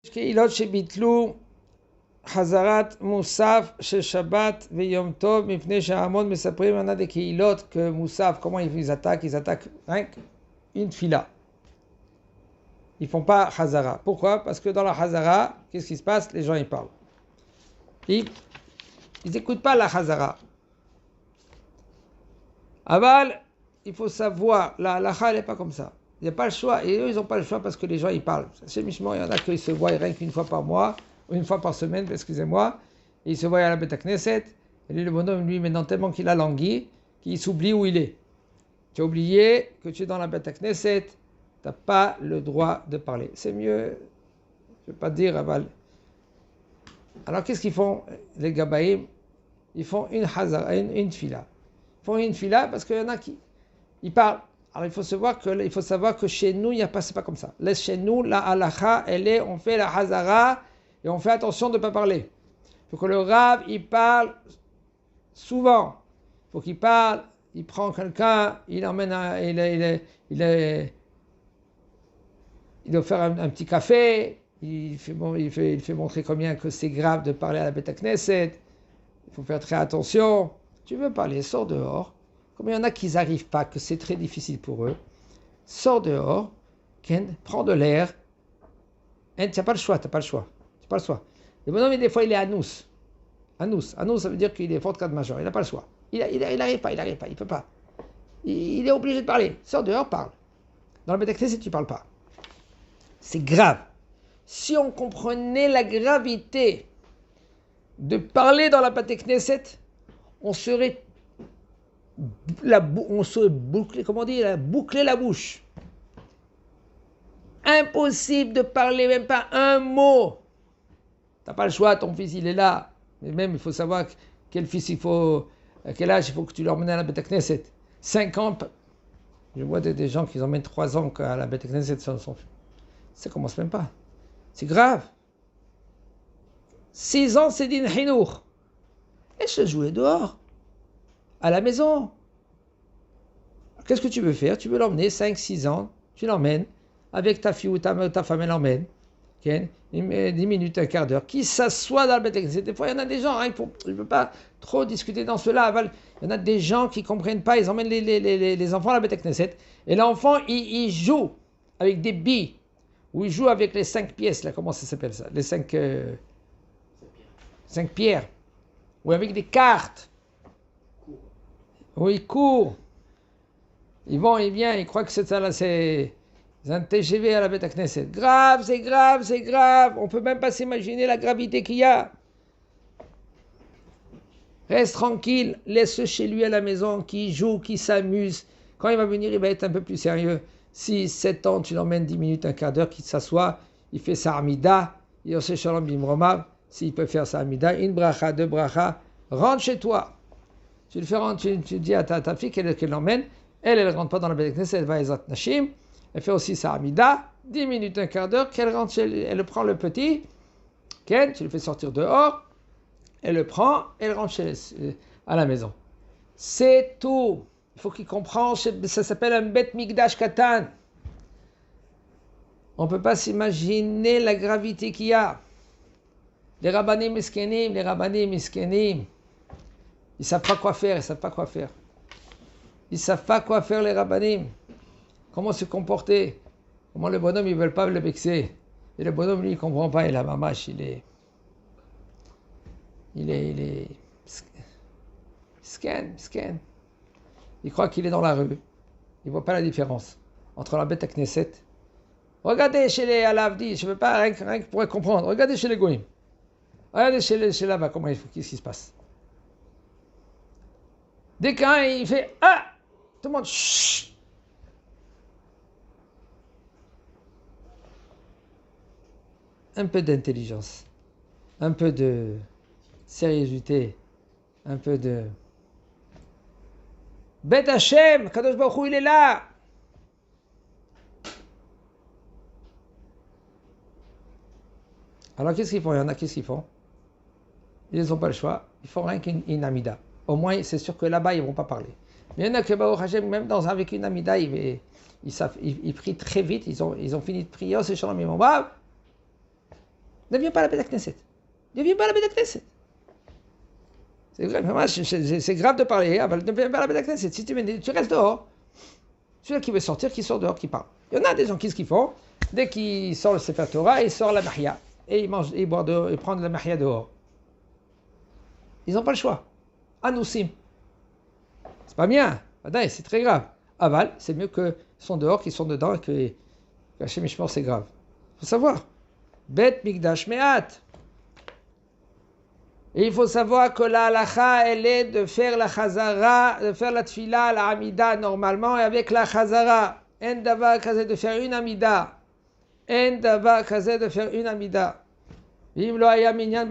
קהילות שביטלו חזרת מוסף של שבת ויום טוב מפני שההמון מספרים על des קהילות que מוסף, comment ils attaquent rien qu'une fila. Ils font pas Hazara. Pourquoi? Parce que dans la Hazara, qu'est-ce qui se passe? Les gens ils parlent. Ils n'écoutent pas la Hazara. Aval, il faut savoir, la halakha elle n'est pas comme ça. Il n'y a pas le choix. Et eux, ils n'ont pas le choix parce que les gens, ils parlent. Chez Mishmor, il y en a qui se voient rien qu'une fois par mois, ou une fois par semaine, excusez-moi. Et ils se voient à la Beth Knesset. Et lui, le bonhomme, lui, maintenant, tellement qu'il a langui, qu'il s'oublie où il est. Tu as oublié que tu es dans la Beth Knesset, tu n'as pas le droit de parler. C'est mieux, je ne vais pas dire, Aval. Alors, qu'est-ce qu'ils font, les Gabaïm? Ils font une hazara, une fila. Ils font une fila parce qu'il y en a qui ils parlent. Alors il faut savoir que chez nous, c'est pas comme ça. Là, chez nous, la halakha, on fait la hazara et on fait attention de ne pas parler. Il faut que le Rav, il parle souvent. Il faut qu'il parle, il prend quelqu'un, il emmène, il doit faire un petit café, il fait montrer combien que c'est grave de parler à la Beth Knesset. Il faut faire très attention. Tu veux parler, sors dehors. Comme il y en a qui n'arrivent pas, que c'est très difficile pour eux, sors dehors, prends de l'air. Tu n'as pas le choix. Le bonhomme, des fois, il est anous. Anous, ça veut dire qu'il est fort de majeur. Il n'a pas le choix. Il n'arrive pas, il ne peut pas. Il est obligé de parler. Sors dehors, parle. Dans le Beth Knesset, tu ne parles pas. C'est grave. Si on comprenait la gravité de parler dans la Beth Knesset, on serait boucler la bouche. Impossible de parler même pas un mot. T'as pas le choix, ton fils il est là. Mais même il faut savoir quel fils à quel âge il faut que tu l'emmènes à la Beth Knesset. 5 ans. Je vois des gens qui emmènent 3 ans à la Beth Knesset sans son fils. Ça commence même pas. C'est grave. 6 ans c'est din hinour. Et se jouer dehors. À la maison. Qu'est-ce que tu veux faire? Tu veux l'emmener 5-6 ans, tu l'emmènes, avec ta fille ou ta femme, elle l'emmène, 10 minutes, un quart d'heure, qui s'assoit dans le Beth Knesset. Des fois, il y en a des gens, je ne veux pas trop discuter dans cela, il y en a des gens qui ne comprennent pas, ils emmènent les enfants à la Beth Knesset, et l'enfant, il joue avec des billes, ou il joue avec les 5 pièces, là, comment ça s'appelle ça? Les 5 pierres, ou avec des cartes. Ou il court. Ils vont, ils viennent, ils croient que c'est un TGV à la Beth Knesset. Grave, c'est grave. On ne peut même pas s'imaginer la gravité qu'il y a. Reste tranquille, laisse-le chez lui à la maison, qui joue, qui s'amuse. Quand il va venir, il va être un peu plus sérieux. 6, 7 ans, tu l'emmènes 10 minutes, un quart d'heure, qu'il s'assoit, il fait sa Hamida, il sait Shalom Bimromav, s'il peut faire sa Hamida, une bracha, 2 brachas, rentre chez toi. Tu le fais rentrer, tu dis à ta fille qu'elle l'emmène. Elle ne rentre pas dans la Beth Knesset, elle va à Ezrat Nashim. Elle fait aussi sa Hamida, 10 minutes, un quart d'heure, qu'elle rentre elle prend le petit, tu le fais sortir dehors, elle le prend, elle rentre à la maison. C'est tout. Il faut qu'il comprenne, ça s'appelle un Bet Mikdash Katan. On ne peut pas s'imaginer la gravité qu'il y a. Les rabbanim miskenim, ils ne savent pas quoi faire, Ils ne savent pas quoi faire les rabbanim. Comment se comporter. Comment le bonhomme, ils ne veulent pas le vexer. Et le bonhomme, lui, il ne comprend pas. Et la mamache, il est scan. Il croit qu'il est dans la rue. Il ne voit pas la différence entre la Beth Knesset. Regardez chez les Alavdi, je ne veux pas rien que pour comprendre. Regardez chez les Goïm. Regardez chez là-bas, qu'est-ce qui se passe. Dès qu'un, il fait « Ah !» Tout le monde « Chut !» Un peu d'intelligence, un peu de sérieuxité, un peu de... Bet Hashem, Kadosh Baruch Hu, il est là. Alors qu'est-ce qu'ils font? Il y en a, qu'est-ce qu'ils font? Ils n'ont pas le choix, ils font rien qu'une Amida. Au moins, c'est sûr que là-bas, ils ne vont pas parler. Mais il y en a que Baruch Hashem, même avec une Amida, ils prient très vite, ils ont fini de prier, c'est Shalom Imam. Ne viens pas à la Beth Knesset. Ne viens pas à la Beth Knesset. C'est grave de parler, ne viens pas à la Beth Knesset. Si tu restes dehors. Celui qui veut sortir, qui sort dehors, qui parle. Il y en a des gens qui, ce qu'ils font, dès qu'ils sortent le Sefer Torah, ils sortent la mahia. Et ils mangent, ils boivent dehors, ils prennent la mahia dehors. Ils n'ont pas le choix. Anoussim. C'est pas bien. C'est très grave. Aval, c'est mieux qu'ils sont dehors, qu'ils sont dedans, et que Hachem Yishmor, c'est grave. Il faut savoir. Bet Mikdash Me'at. Et il faut savoir que la halacha, elle est de faire la chazara, de faire la tfila, la amida normalement, et avec la chazara. En davar kazé de faire une amida. En davar kazé de faire une amida. Vive lo haya minyan